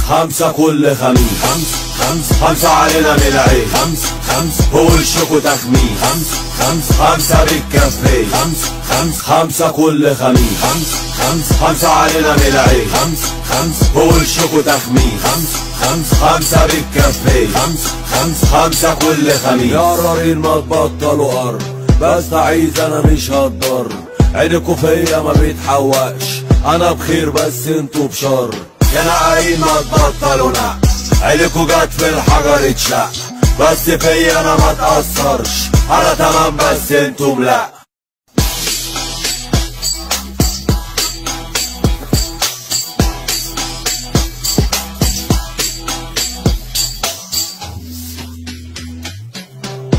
خمسة كل خميس، خمسة علينا من العين، بوشك وتخميس، خمسة بالكفين، خمسة كل خميس، خمسة علينا من العين، بوشك وتخميس، خمسة بالكفين، خمسة كل خميس. يا راجل ما تبطلوا قرب، بس عايز انا مش هتضر، عينكوا فيا ما بيتحوقش، انا بخير بس انتوا بشر. يا نعيم ما تبطلوا نق، عينكوا جت في الحجر اتشق، بس فيا انا ما تأثرش، انا تمام بس انتم لا.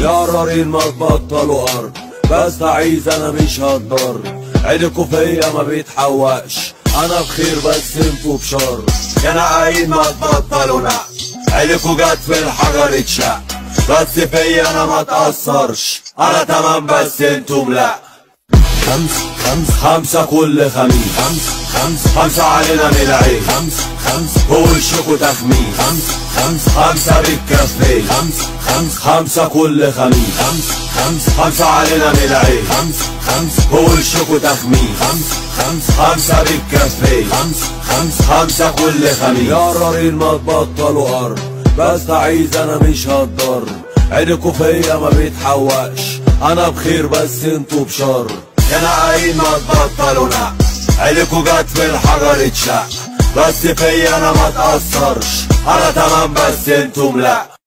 يا راجل ما تبطلوا قرب، بس عايز انا مش هتضر، عينكوا فيا ما بيتحوقش، انا بخير بس انتوا بشر. يا نعيم ما تبطلوا نق، عينكوا جت في الحجر اتشق، بس فيا انا ما تأثرش، انا تمام بس انتم لا. خمسة كل خميس، خمسة علينا من العين، بوشك وتخميس، خمسة بالكفين، خمسة كل خميس، خمسة علينا من العين، بوشك وتخميس، خمسة بالكفين، خمسة كل خميس. يا راجل ما تبطلوا قرب، بس عايز انا مش هتضر، عينكوا فيا ما بيتحوقش، انا بخير بس انتوا بشر. يا نعيم ما تبطلوا نق، عينكوا جت في الحجر اتشق، بس فيا انا ما تأثرش، انا تمام بس انتم لا.